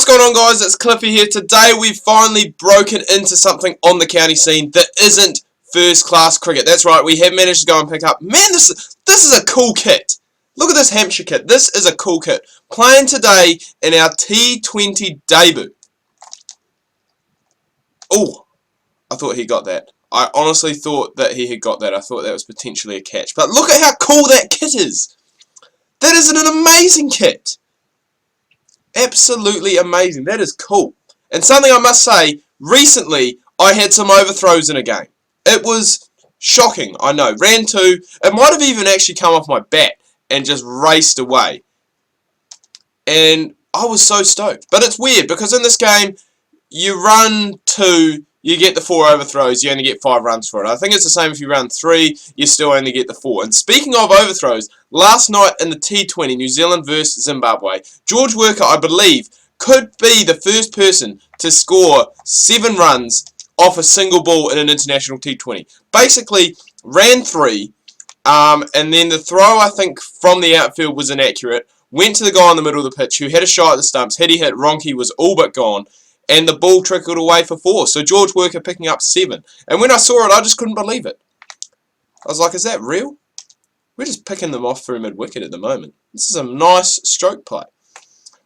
going on, guys? It's Cliffy here. Today we've finally broken into something on the county scene that isn't first class cricket. That's right, we have managed to go and pick up... Man, this is a cool kit. Look at this Hampshire kit. This is a cool kit. Playing today in our T20 debut. Oh, I thought he got that. I honestly thought that he had got that. I thought that was potentially a catch. But look at how cool that kit is. That is an amazing kit. Absolutely amazing. That is cool. And something I must say, recently I had some overthrows in a game. It was shocking, I know. Ran two. It might have even actually come off my bat and just raced away. And I was so stoked. But it's weird because in this game, you run two, you get the 4 overthrows, you only get 5 runs for it. I think it's the same if you run 3, you still only get the 4. And speaking of overthrows, last night in the T20, New Zealand versus Zimbabwe, George Worker, I believe, could be the first person to score 7 runs off a single ball in an international T20. Basically, ran 3, and then the throw, I think, from the outfield was inaccurate, went to the guy in the middle of the pitch who had a shot at the stumps, had he hit, Ronke was all but gone, and the ball trickled away for 4. So George Worker picking up 7. And when I saw it, I just couldn't believe it. I was like, is that real? We're just picking them off through mid-wicket at the moment. This is a nice stroke play.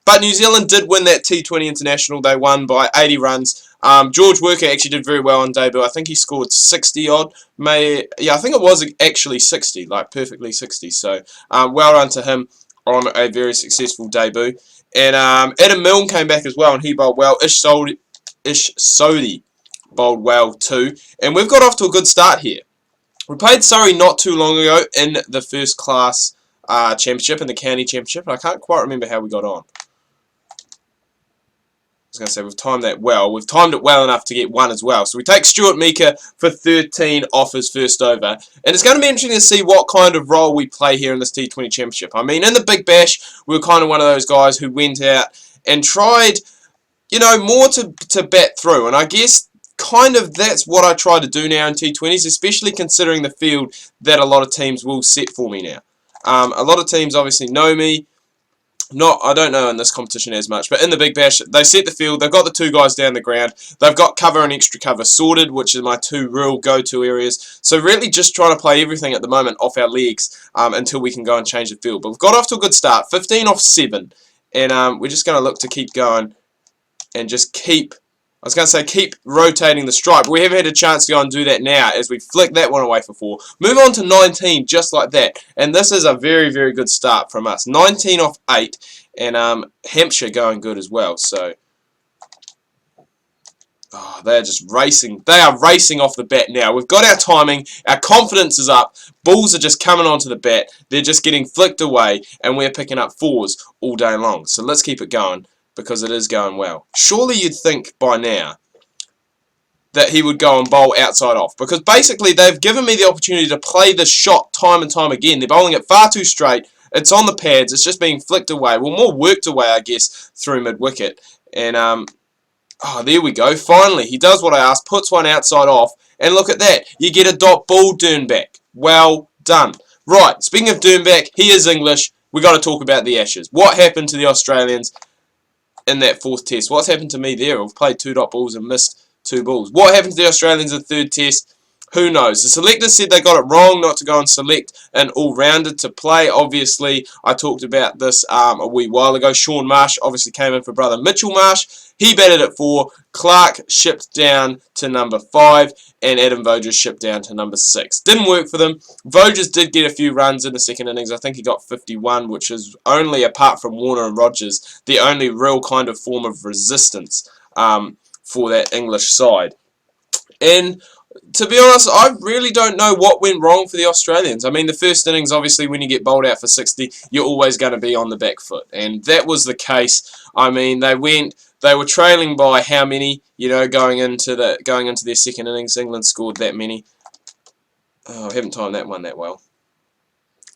But New Zealand did win that T20 International. They won by 80 runs. George Worker actually did very well on debut. I think he scored 60 odd. Yeah, I think it was actually 60, like perfectly 60. So well done to him on a very successful debut. And Adam Milne came back as well, and he bowled well. Ish Sodhi bowled well too. And we've got off to a good start here. We played Surrey not too long ago in the first class championship, in the county championship. And I can't quite remember how we got on. I was going to say, we've timed that well. We've timed it well enough to get 1 as well. So we take Stuart Meeker for 13 off his first over. And it's going to be interesting to see what kind of role we play here in this T20 Championship. I mean, in the Big Bash, we were kind of one of those guys who went out and tried, you know, more to bat through. And I guess kind of that's what I try to do now in T20s, especially considering the field that a lot of teams will set for me now. A lot of teams obviously know me. I don't know in this competition as much, but in the Big Bash, they set the field, they've got the 2 guys down the ground, they've got cover and extra cover sorted, which are my 2 real go-to areas. So really just trying to play everything at the moment off our legs until we can go and change the field. But we've got off to a good start, 15 off 7, and we're just going to look to keep going and just keep... I was going to say keep rotating the strike, but we haven't had a chance to go and do that now as we flick that one away for 4. Move on to 19 just like that. And this is a very, very good start from us. 19 off 8 and Hampshire going good as well. So they're just racing. They are racing off the bat now. We've got our timing. Our confidence is up. Balls are just coming onto the bat. They're just getting flicked away and we're picking up 4s all day long. So let's keep it going, because it is going well. Surely you'd think by now that he would go and bowl outside off, because basically they've given me the opportunity to play this shot time and time again. They're bowling it far too straight. It's on the pads. It's just being flicked away. Well, more worked away, I guess, through mid-wicket. And, there we go. Finally, he does what I asked, puts one outside off, and look at that. You get a dot ball Dernback. Well done. Right, speaking of Dernback, he is English. We've got to talk about the Ashes. What happened to the Australians in that 4th test? What's happened to me there? I've played 2 dot balls and missed 2 balls. What happened to the Australians in the 3rd test? Who knows? The selectors said they got it wrong not to go and select an all-rounder to play. Obviously, I talked about this a wee while ago. Sean Marsh obviously came in for brother Mitchell Marsh. He batted at 4. Clark shipped down to number 5. And Adam Voges shipped down to number 6. Didn't work for them. Voges did get a few runs in the 2nd innings. I think he got 51, which is only, apart from Warner and Rogers, the only real kind of form of resistance for that English side. And to be honest, I really don't know what went wrong for the Australians. I mean, the 1st innings, obviously, when you get bowled out for 60, you're always going to be on the back foot. And that was the case. I mean, they were trailing by how many, you know, going into their 2nd innings. England scored that many. Oh, I haven't timed that one that well.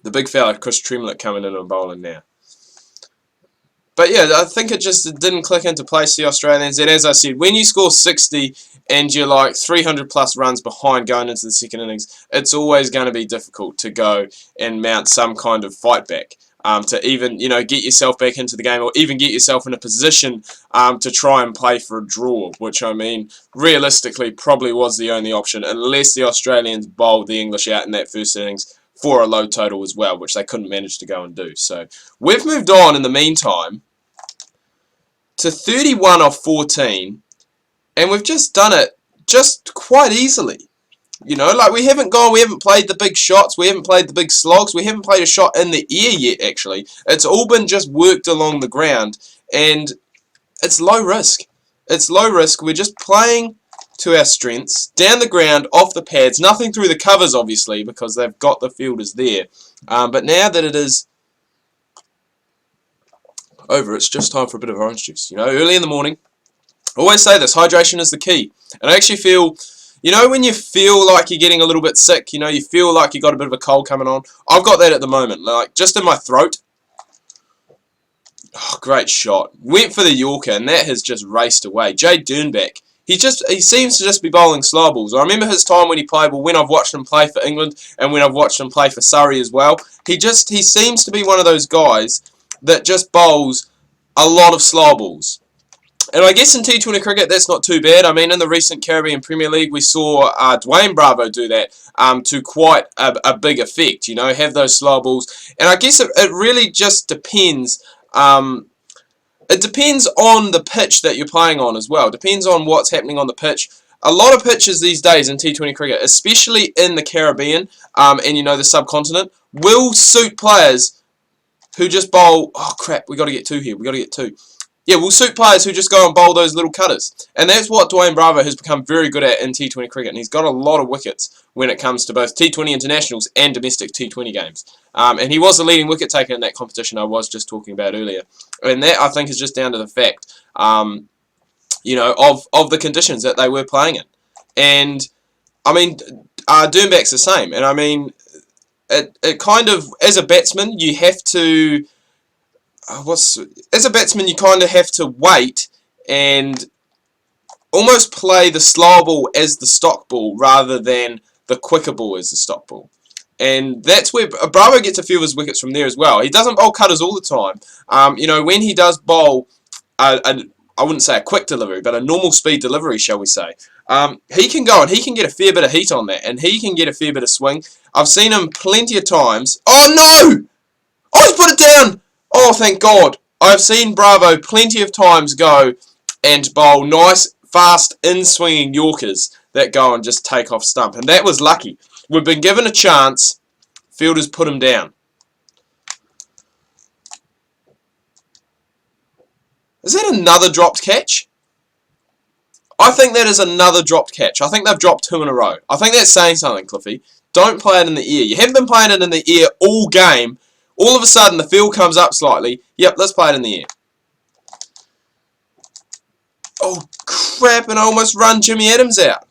The big fella, Chris Tremlett, coming in and bowling now. But yeah, I think it didn't click into place for the Australians. And as I said, when you score 60 and you're like 300 plus runs behind going into the 2nd innings, it's always going to be difficult to go and mount some kind of fight back. to even, get yourself back into the game, or even get yourself in a position to try and play for a draw, which, I mean, realistically probably was the only option, unless the Australians bowled the English out in that first innings for a low total as well, which they couldn't manage to go and do. So we've moved on in the meantime to 31 off 14, and we've just done it just quite easily. Like we haven't played the big shots, we haven't played the big slogs, we haven't played a shot in the air yet, actually. It's all been just worked along the ground, and it's low risk. It's low risk. We're just playing to our strengths, down the ground, off the pads, nothing through the covers, obviously, because they've got the fielders there. But now that it is over, it's just time for a bit of orange juice. Early in the morning. I always say this, hydration is the key. And I actually feel, when you feel like you're getting a little bit sick, you feel like you got a bit of a cold coming on. I've got that at the moment, like just in my throat. Oh, great shot. Went for the Yorker, and that has just raced away. Jay Dernbach, he seems to just be bowling slow balls. I remember his time when he played, when I've watched him play for England, and when I've watched him play for Surrey as well. He seems to be one of those guys that just bowls a lot of slow balls. And I guess in T20 cricket, that's not too bad. I mean, in the recent Caribbean Premier League, we saw Dwayne Bravo do that to quite a big effect, have those slow balls. And I guess it really just depends. It depends on the pitch that you're playing on as well. It depends on what's happening on the pitch. A lot of pitches these days in T20 cricket, especially in the Caribbean and, the subcontinent, will suit players who just bowl... Oh, crap, we got to get two here. We got to get two. Yeah, will suit players who just go and bowl those little cutters. And that's what Dwayne Bravo has become very good at in T20 cricket. And he's got a lot of wickets when it comes to both T20 internationals and domestic T20 games. And he was the leading wicket taker in that competition I was just talking about earlier. And that, I think, is just down to the fact, of the conditions that they were playing in. And, I mean, Dernbach's the same. And, I mean, it kind of, as a batsman, you have to... as a batsman, you kind of have to wait and almost play the slow ball as the stock ball rather than the quicker ball as the stock ball. And that's where Bravo gets a few of his wickets from there as well. He doesn't bowl cutters all the time. When he does bowl, I wouldn't say a quick delivery, but a normal speed delivery, shall we say, he can go and he can get a fair bit of heat on that, and he can get a fair bit of swing. I've seen him plenty of times. Oh, no! Oh, he's put it down! Oh, thank God. I've seen Bravo plenty of times go and bowl nice, fast, in-swinging Yorkers that go and just take off stump. And that was lucky. We've been given a chance. Fielders put him down. Is that another dropped catch? I think that is another dropped catch. I think they've dropped two in a row. I think that's saying something, Cliffy. Don't play it in the air. You haven't been playing it in the air all game. All of a sudden, the field comes up slightly. Yep, let's play it in the air. Oh, crap, and I almost run Jimmy Adams out.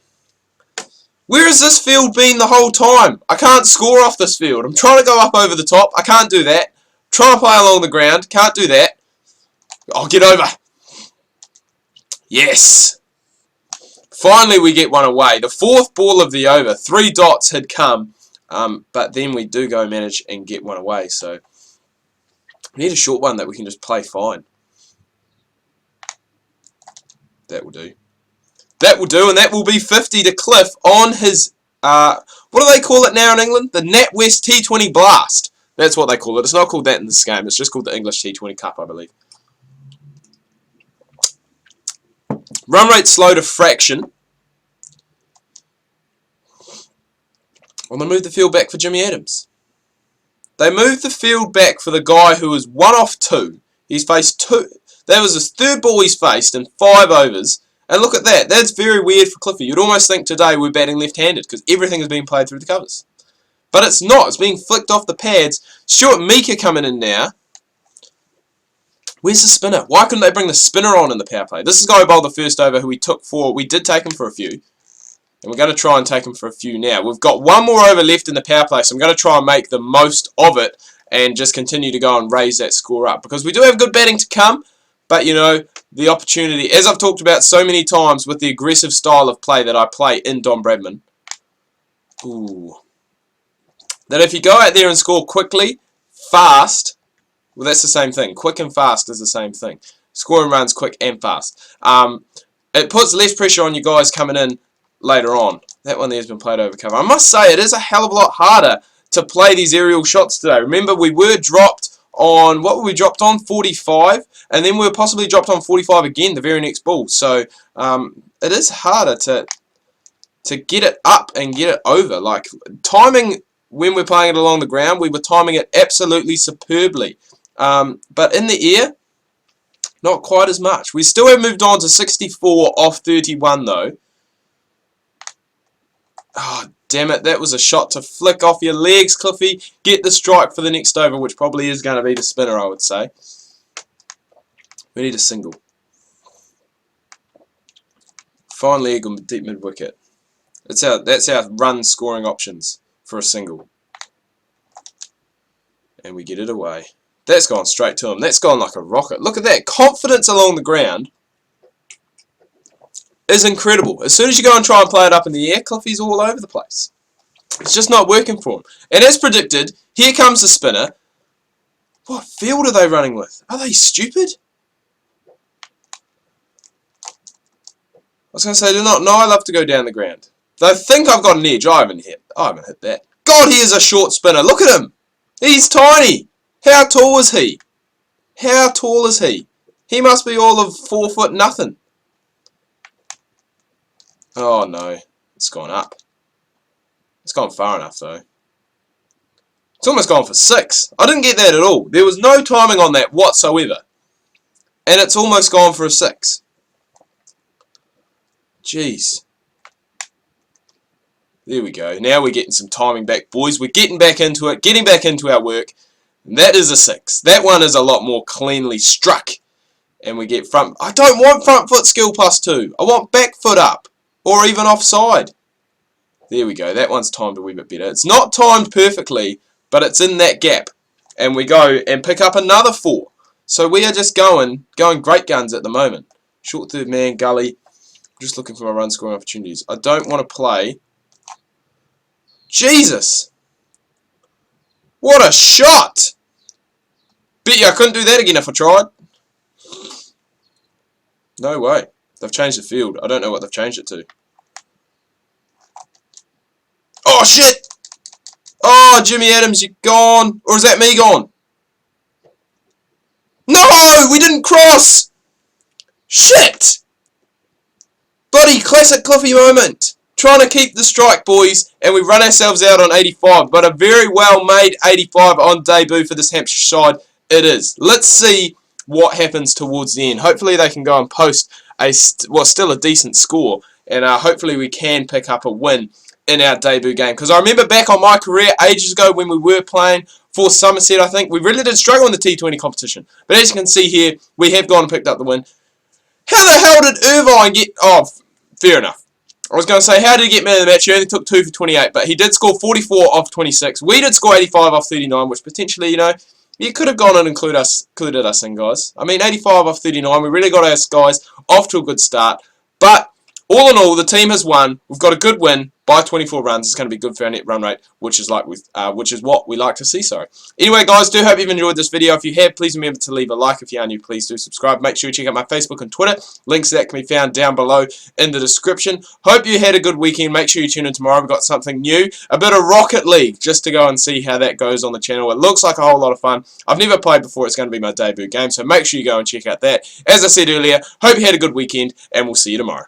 Where has this field been the whole time? I can't score off this field. I'm trying to go up over the top. I can't do that. Trying to play along the ground. Can't do that. Oh, get over. Yes. Finally, we get one away. The fourth ball of the over. 3 dots had come. But then we do go manage and get one away. So we need a short one that we can just play fine. That will do. That will do, and that will be 50 to Cliff on his, what do they call it now in England? The NatWest T20 Blast. That's what they call it. It's not called that in this game. It's just called the English T20 Cup, I believe. Run rate slow to fraction. Well, they moved the field back for Jimmy Adams. They moved the field back for the guy who was 1 off 2. He's faced 2. That was his 3rd ball he's faced in 5 overs. And look at that. That's very weird for Cliffy. You'd almost think today we're batting left-handed because everything is being played through the covers. But it's not. It's being flicked off the pads. Stuart Meeker coming in now. Where's the spinner? Why couldn't they bring the spinner on in the power play? This is the guy who bowled the first over who we took for. We did take him for a few. And we're going to try and take him for a few now. We've got 1 more over left in the power play, so I'm going to try and make the most of it and just continue to go and raise that score up. Because we do have good batting to come, but, you know, the opportunity, as I've talked about so many times with the aggressive style of play that I play in Don Bradman, that if you go out there and score quickly, fast, Well, that's the same thing. Quick and fast is the same thing. Scoring runs quick and fast. It puts less pressure on you guys coming in later on. That one there has been played over cover. I must say, it is a hell of a lot harder to play these aerial shots today. Remember, we were dropped on, what were we dropped on? 45. And then we were possibly dropped on 45 again the very next ball. So, it is harder to get it up and get it over. Like, timing, when we're playing it along the ground, we were timing it absolutely superbly. But in the air, not quite as much. We still have moved on to 64 off 31 though. Oh, damn it. That was a shot to flick off your legs, Cliffy. Get the strike for the next over, which probably is going to be the spinner, I would say. We need a single. Fine leg on deep mid wicket. That's our run scoring options for a single. And we get it away. That's gone straight to him. That's gone like a rocket. Look at that. Confidence along the ground is incredible. As soon as you go and try and play it up in the air, Cliffy's all over the place. It's just not working for him. And as predicted, here comes the spinner. What field are they running with? Are they stupid? I was going to say, they're not. No, I love to go down the ground. They think I've got an edge. I haven't hit that. God, he is a short spinner. Look at him. He's tiny. How tall is he? How tall is he? He must be all of 4 foot nothing. Oh no, it's gone up. It's gone far enough though. It's almost gone for 6. I didn't get that at all. There was no timing on that whatsoever. And it's almost gone for a 6. Jeez. There we go. Now we're getting some timing back, boys. We're getting back into it, getting back into our work. And that is a 6. That one is a lot more cleanly struck. And we get front... I don't want front foot skill +2. I want back foot up. Or even offside. There we go. That one's timed a wee bit better. It's not timed perfectly, but it's in that gap. And we go and pick up another 4. So we are just going great guns at the moment. Short third man, gully. I'm just looking for my run scoring opportunities. I don't want to play... Jesus! What a shot! Bet you I couldn't do that again if I tried. No way. They've changed the field. I don't know what they've changed it to. Oh, shit! Oh, Jimmy Adams, you're gone. Or is that me gone? No! We didn't cross! Shit! Bloody classic Cliffy moment. Trying to keep the strike, boys, and we run ourselves out on 85. But a very well-made 85 on debut for this Hampshire side. It is. Let's see what happens towards the end. Hopefully they can go and post still a decent score, and hopefully we can pick up a win in our debut game. Because I remember back on my career ages ago when we were playing for Somerset, I think, we really did struggle in the T20 competition. But as you can see here, we have gone and picked up the win. How the hell did Irvine get... Oh, fair enough. I was going to say, how did he get man of the match? He only took 2 for 28, but he did score 44 off 26. We did score 85 off 39, which potentially, you know, you could have gone and included us in, guys. I mean, 85 off 39, we really got our guys off to a good start. But, all in all, the team has won. We've got a good win by 24 runs. It's going to be good for our net run rate, which is what we like to see, sorry. Anyway, guys, do hope you've enjoyed this video. If you have, please remember to leave a like. If you are new, please do subscribe. Make sure you check out my Facebook and Twitter. Links to that can be found down below in the description. Hope you had a good weekend. Make sure you tune in tomorrow. We've got something new, a bit of Rocket League, just to go and see how that goes on the channel. It looks like a whole lot of fun. I've never played before. It's going to be my debut game, so make sure you go and check out that. As I said earlier, hope you had a good weekend, and we'll see you tomorrow.